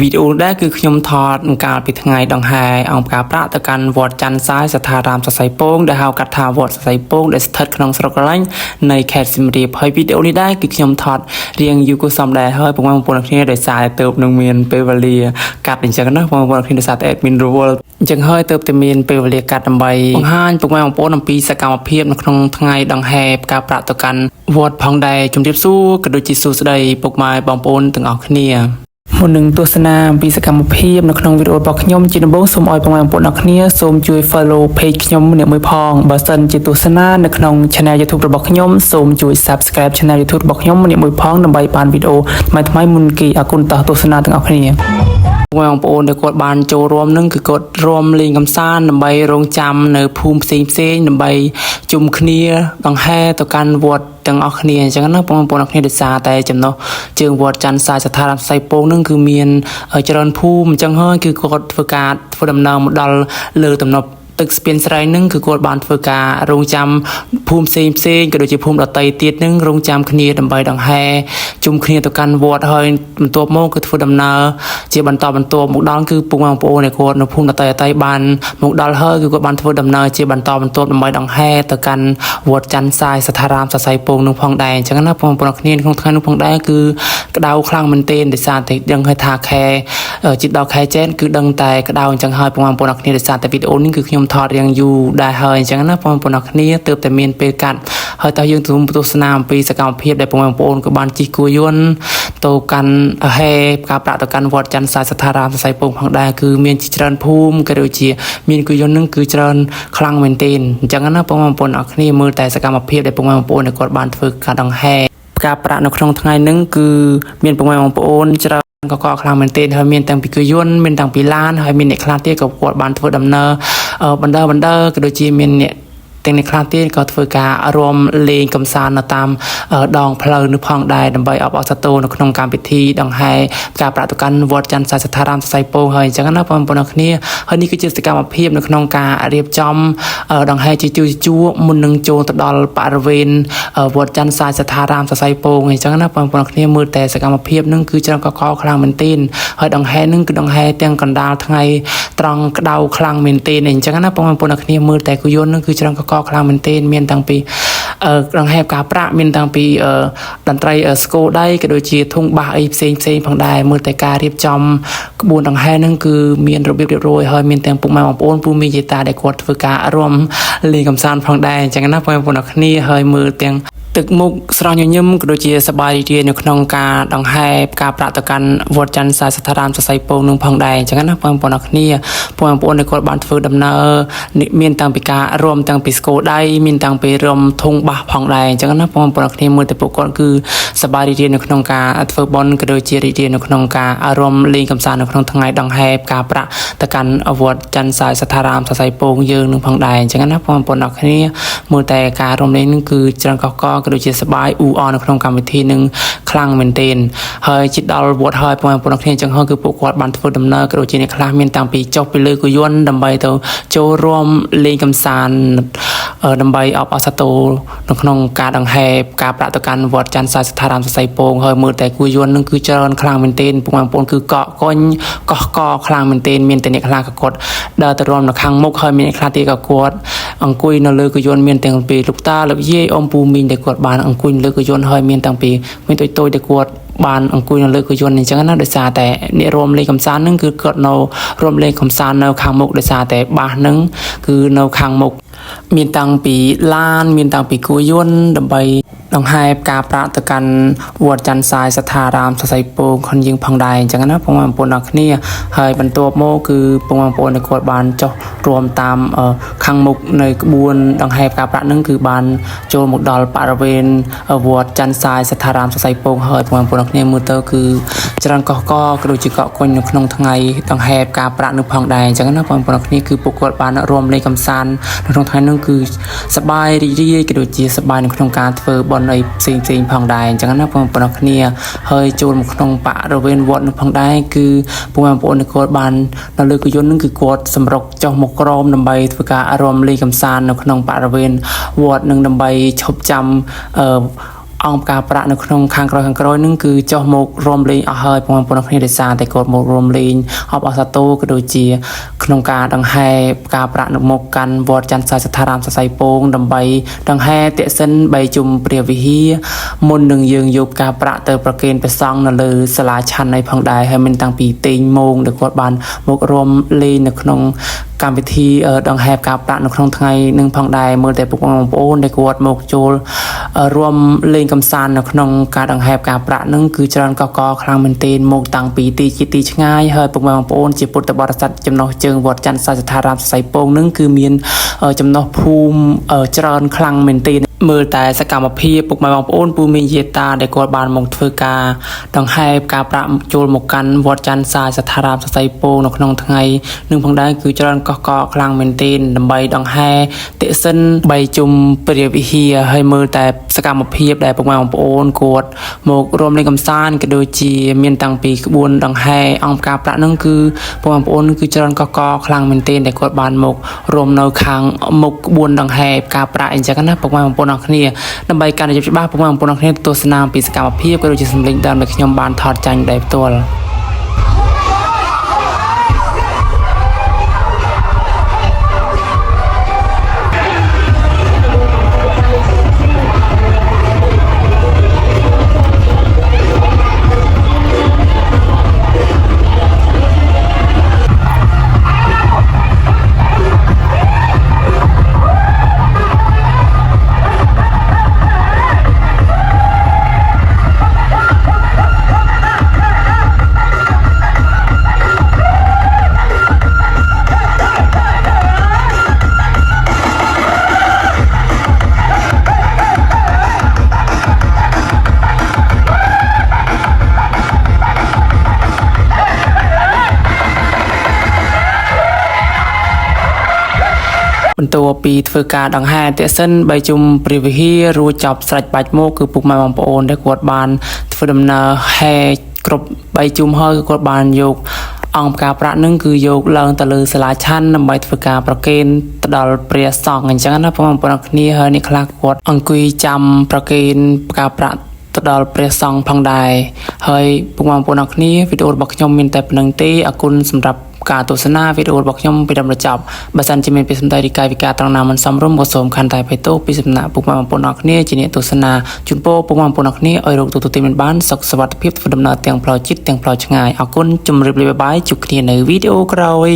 វីដេអូដែលគឺខ្ញុំថតកាលពីថ្ងៃដង្ហែអង្គការប្រាក់ទៅកាន់វត្តច័ន្ទសាយស្ថារាមសរសៃពងដែលហៅកាត់ថាវត្តសរសៃពងដែលស្ថិតក្នុងស្រុកកន្លែងនៃខេត្តសៀមរាបហើយវីដេអូនេះដែរគឺខ្ញុំថតរៀងយូរគូសំដែរហើយបងប្អូនគ្នាដោយសារតែទៅនឹងមានពេលវេលាកាត់អញ្ចឹងណាបងប្អូនគ្នាដោយសារតែ admin រវល់អញ្ចឹងហើយទៅតែមានពេលវេលាកាត់ដើម្បីបង្ហាញបងប្អូនអំពីសកម្មភាពនៅក្នុងថ្ងៃដង្ហែការប្រាក់ទៅកាន់វត្តផងដែរជំរាបសួរក៏ដូចជាសួស្តីពុកម៉ែបងប្អូនទាំងអស់គ្នាមុននឹងទស្សនាអំពីសកម្មភាពនៅក្នុងវីដេអូរបស់ខ្ញុំជាដំបូងសូមឲ្យបងប្អូនអ្នកគ្នាសូមជួយ follow page ខ្ញុំម្នាក់មួយផងបើសិនជាទស្សនានៅក្នុង channel YouTube របស់ខ្ញុំសូមជួយ subscribe channel YouTube របស់ខ្ញុំម្នាក់មួយផងដើម្បីបានវីដេអូថ្មីៗមុនគេអរគុណតទស្សនាទាំងអស់គ្នាបងប្អូនដែលគាត់បានចូលរួមនឹងគឺគាត់រួមលេងកំសាន្តដើម្បីរងចាំនៅភូមិផ្សេងដើម្បីជុំគ្នាដង្ហែទៅកាន់វត្តទាំងអស់គ្នាអញ្ចឹងណាបងប្អូនអ្នកគ្នាដោយសារតែចំណុះជើងវត្តច័ន្ទសាយស្ថារាមសរសៃពងនឹងគឺមានច្រើនភូមិអញ្ចឹងហើយគឺគាត់ធ្វើដំណើរមកដល់លើទំនប់ទឹកស្ពានស្រែនឹងគឺគាត់បានធ្វើការរងចាំភូមិផ្សេងក៏ដូចជាភូមិដតីទៀតនឹងរងចាំគ្នាដើម្បីដង្ហែជុំគ្នាទៅកាន់វត្តហើយបន្ទាប់មកគឺធ្វើដំណើរជាបន្តមកដល់គឺពុកបងប្អូនដែលគាត់នៅភូមិដតីបានមកដល់ហើយគឺគាត់បានធ្វើដំណើរជាបន្តដើម្បីដង្ហែទៅកាន់វត្តច័ន្ទសាយស្ថារាមសរសៃពងនឹងផងដែរអញ្ចឹងណាបងប្អូនគ្នាក្នុងថ្ងៃនោះផងដែរគឺក្តៅខ្លាំងមែនទែនដោយសារតែដឹងឲ្យថាខែជិតដល់ខែចេនគឺដឹងតែក្តៅអញ្ចឹងហើយបងប្អូនគ្នាដោយសារតែវីដេអូនេះគឺខ្ញុំថតរៀងយូរដែរហើយអញ្ចឹងណាបងប្អូនគ្នាទើបតែមានពេលកាត់ហើយតើយើងទស្សនាអំពីសកម្មភាពដែលបងប្អូនក៏បានជិះគួរយន្តទៅកាន់ហេការប្រាក់ទៅកាន់វត្តច័ន្ទសាយស្ថារាមសរសៃពងផងដែរគឺមានច្រើនភូមិក៏ដូចជាមានគួរយន្តនឹងគឺច្រើនខ្លាំងមែនទែនអញ្ចឹងណាបងប្អូនគ្នាមើលតែសកម្មភាពដែលបងប្អូនគាត់បានធ្វើការដង្ហែការប្រាក់នៅក្នុងថ្ងៃហ្នឹងគឺមានបងប្អូនច្រើនក៏ខ្លាំងមែនទែនហើយមានទាំងពីគយន្តមានទាំងពីឡានហើយមានអ្នកខ្លះទៀតក៏គាត់បានធ្វើដំណើរបណ្ដើក៏ដូចជាមានអ្នកទាំងអ្នកខ្លះទៀតក៏ធ្វើការរួមលេងកំសាន្តនៅតាមដងផ្លូវនោះផងដែរដើម្បីអបអរសាទរនៅក្នុងកម្មវិធីដង្ហែការប្រាក់ទៅកាន់វត្តច័ន្ទសាយស្ថារាមសរសៃពងហើយអញ្ចឹងណាបងប្អូនគ្នាហើយនេះគឺជាសកម្មភាពនៅក្នុងការរៀបចំដង្ហែជាជួរមុននឹងចូលទៅដល់បរិវេណវត្តច័ន្ទសាយស្ថារាមសរសៃពងអញ្ចឹងណាបងប្អូនគ្នាមើលតែសកម្មភាពនឹងគឺច្រើនកកខ្លាំងមែនទែនហើយដង្ហែនឹងគឺដង្ហែទាំងកណ្ដាលថ្ងៃត្រង់ក្តៅខ្លាំងមែនទែនអញ្ចឹងណាបងប្អូនគ្នាមើលតែគយន្តនឹងគឺច្រើនកកខ្លាំងមែនទែនមានតាំងពីដង្ហែការប្រាក់មានតាំងពីតន្ត្រីស្គរដៃក៏ដូចជាធុងបាសអីផ្សេងផងដែរមើលតែការរៀបចំក្បួនដង្ហែនឹងគឺមានរបៀបរៀបរយហើយមានទាំងពុកម៉ែបងប្អូនពូមីយាតាដែលគាត់ធ្វើការរួមលេងកំសាន្តផងដែរអញ្ចឹងណាបងប្អូនគ្នាហើយមើលទាំងទឹកមុខស្រស់ញញឹមក៏ដូចជាសប្បាយរីករាយនៅក្នុងការដង្ហែការប្រាក់ទៅកាន់វត្តច័ន្ទសាយស្ថារាមសរសៃពងនឹងផងដែរអញ្ចឹងណាបងប្អូនគ្នាបងប្អូនដែលគាត់បានធ្វើដំណើរមានតាំងពីការរួមតាំងពីស្គរដៃមានតាំងពីរួមធុងបាសផងដែរអញ្ចឹងណាបងប្អូនគ្នាមើលតែពួកគាត់គឺសប្បាយរីករាយនៅក្នុងការធ្វើបុណ្យក៏ដូចជារីករាយនៅក្នុងការរួមលេងកម្សាន្តនៅក្នុងថ្ងៃដង្ហែការប្រាក់ទៅកាន់វត្តច័ន្ទសាយស្ថារាមសរសៃពងយើងនឹងផងដែរអញ្ចឹងណាបងប្អូនគ្នាមើលតែការរួមលេងនឹងគឺច្រើនកកក៏ដូចជាសបាយអ៊ូអរនៅក្នុងកម្មវិធីនឹងខ្លាំងមែនទែនហើយជិតដល់វត្តហើយបងប្អូនគ្នាអញ្ចឹងហើយគឺពួកគាត់បានធ្វើដំណើរក៏ដូចជាអ្នកខ្លះមានតាំងពីចុះពីលើគយន្តដើម្បីទៅចូលរួមលេងកម្សាន្តដើម្បីអបអរសាទរនៅក្នុងការដង្ហែការប្រាក់ទៅកាន់វត្តច័ន្ទសាយស្ថារាមសរសៃពងហើយមើលតែគួរយន្តនឹងគឺច្រើនខ្លាំងមែនទែនបងប្អូនគឺកកកុញកោះកខ្លាំងមែនទែនមានតែអ្នកខ្លះក៏គាត់ដើរទៅរួមនៅខាងមុខហើយមានអ្នកខ្លះទៀតក៏គាត់អង្គុយនៅលើគយន្តមានទាំងពីលោកតាលោកយាយអ៊ំពូមីងដែលគាត់បានអង្គុយលើគយន្តហើយមានតាំងពីមានតូចដែលគាត់បានអង្គុយនៅលើគយន្តអញ្ចឹងណាដោយសារតែអ្នករួមលេងកំសាន្តនឹងគឺគាត់នៅរួមលេងកំសាន្តនៅខាងមុខដោយសារតែបាសនឹងគឺនៅខាងមុខមានតាំងពីឡានមានតាំងពីគួរយន្តដើម្បីដង្ហែការប្រាក់ទៅកាន់វត្តច័ន្ទសាយស្ថារាមសរសៃពងខ្លួនយើងផងដែរអញ្ចឹងណាបងប្អូនគ្នាហើយបន្ទាប់មកគឺបងប្អូនដែលគាត់បានចុះរួមតាមខាងមុខនៃក្បួនដង្ហែការប្រាក់នឹងគឺបានចូលមកដល់បរិវេណវត្តច័ន្ទសាយស្ថារាមសរសៃពងហើយបងប្អូនគ្នាមើលទៅគឺច្រើនកកក៏ដូចជាកកុញនៅក្នុងថ្ងៃដង្ហែការប្រាក់នឹងផងដែរអញ្ចឹងណាបងប្អូនគ្នាគឺពួកគាត់បានរួមលេងកម្សាន្តនៅក្នុងថ្ងៃនោះគឺសប្បាយរីករាយក៏ដូចជាសប្បាយនៅក្នុងការធ្វើបុណ្យអីផ្សេងផងដែរអញ្ចឹងណាបងប្អូនគ្នាហើយចូលមកក្នុងបរិវេណវត្តនោះផងដែរគឺបងប្អូនគាត់បាននៅលើគយន្តនឹងគឺគាត់សម្រុកចុះមកក្រោមដើម្បីធ្វើការរួមលេងកម្សាន្តនៅក្នុងបរិវេណវត្តនឹងដើម្បីឈប់ចាំ អង្គការប្រាក់នៅក្នុងខាងក្រោយនឹងគឺចុះមករំលែងអស់ហើយបងប្អូនគ្នាដោយសារតែគាត់មករំលែងអបអសាទរក៏ដូចជាក្នុងការដង្ហែការប្រាក់នៅមុខកាន់វត្តច័ន្ទសាយសថារាមសរសៃពងដើម្បីដង្ហែតិសិនបីជុំព្រះវិហារមុននឹងយើងយកការប្រាក់ទៅប្រគេនព្រះសង្ឃនៅលើសាលាឆាន់នៃផងដែរហើយមានតាំងពីទេងម៉ោងដែលគាត់បានមករំលែងនៅក្នុងកម្មវិធីដង្ហែការប្រាក់នៅក្នុងថ្ងៃនឹងផងដែរមើលតែពុកបងប្អូនដែលគាត់មកចូលរួមលេងកំសាន្តនៅក្នុងការដង្ហែការប្រាក់នឹងគឺច្រើនកកខ្លាំងមែនទែនមកតាំងពីទីជាទីឆ្ងាយហើយពុកបងប្អូនជាពុទ្ធបរិស័ទចំណុះជើងវត្តច័ន្ទសាយសថារាមសរសៃពងនឹងគឺមានចំណុះភូមិច្រើនខ្លាំងមែនទែនមើលតែសកម្មភាពពុកម៉ែបងប្អូនពូមីងយាតាដែលគាត់បានមកធ្វើការដង្ហែការប្រាក់ចូលមកកាន់វត្តច័ន្ទសាយសថារាមសរសៃពងនៅក្នុងថ្ងៃនឹងផងដែរគឺច្រើនកកខ្លាំងមែនទែនដើម្បីដង្ហែតិសិនបីជុំព្រះវិហារហើយមើលតែសកម្មភាពដែលពុកម៉ែបងប្អូនគាត់មករួមលេងកំសាន្តក៏ដូចជាមានតាំងពីក្បួនដង្ហែអង្គការប្រាក់នឹងគឺពុកម៉ែបងប្អូនគឺច្រើនកកខ្លាំងមែនទែនដែលគាត់បានមករួមនៅខាងមុខក្បួនដង្ហែការប្រាក់អញ្ចឹងណាពុកម៉ែបងប្អូនគ្នាដើម្បីការនិយាយច្បាស់ពុកម៉ែបងប្អូនគ្នាទស្សនាពីសកម្មភាពក៏ដូចជាសម្លេងដើមដែលខ្ញុំបានថតចាញ់ដោយផ្ទាល់បន្ទាប់ពីធ្វើការដង្ហែតិសិនបីជុំព្រះវិហាររួចចប់ស្រេចបាច់មកគឺពុកម៉ែបងប្អូនដែលគាត់បានធ្វើដំណើរហែគ្រប់បីជុំហើយគាត់បានយកអង្គការប្រាក់នឹងគឺយកឡើងទៅលើសាលាឆាន់ដើម្បីធ្វើការប្រគេនទៅដល់ព្រះសង្ឃអញ្ចឹងណាបងប្អូនគ្នាហើយអ្នកខ្លះគាត់អង្គុយចាំប្រគេនការប្រាក់ទៅដល់ព្រះសង្ឃផងដែរហើយពុកបងប្អូនគ្នាវីដេអូរបស់ខ្ញុំមានតែប៉ុណ្្នឹងទេអរគុណសម្រាប់ការទស្សនាវីដេអូរបស់ខ្ញុំពីដល់ចប់បើសិនជាមានពីសម្ដីរីកាយវិការត្រង់ណាមិនសមរម្យក៏សូមខន្តីអភ័យទោសពីសំណាក់ពុកម៉ែបងប្អូនអរគ្នាជាអ្នកទស្សនាជូនពរពុកម៉ែបងប្អូនអរគ្នាឲ្យរកទទួលទានបានសុខសុវត្ថិភាពធ្វើដំណើរទាំងផ្លូវចិត្តទាំងផ្លូវឆ្ងាយអរគុណជម្រាបលាបាយជួបគ្នានៅវីដេអូក្រោយ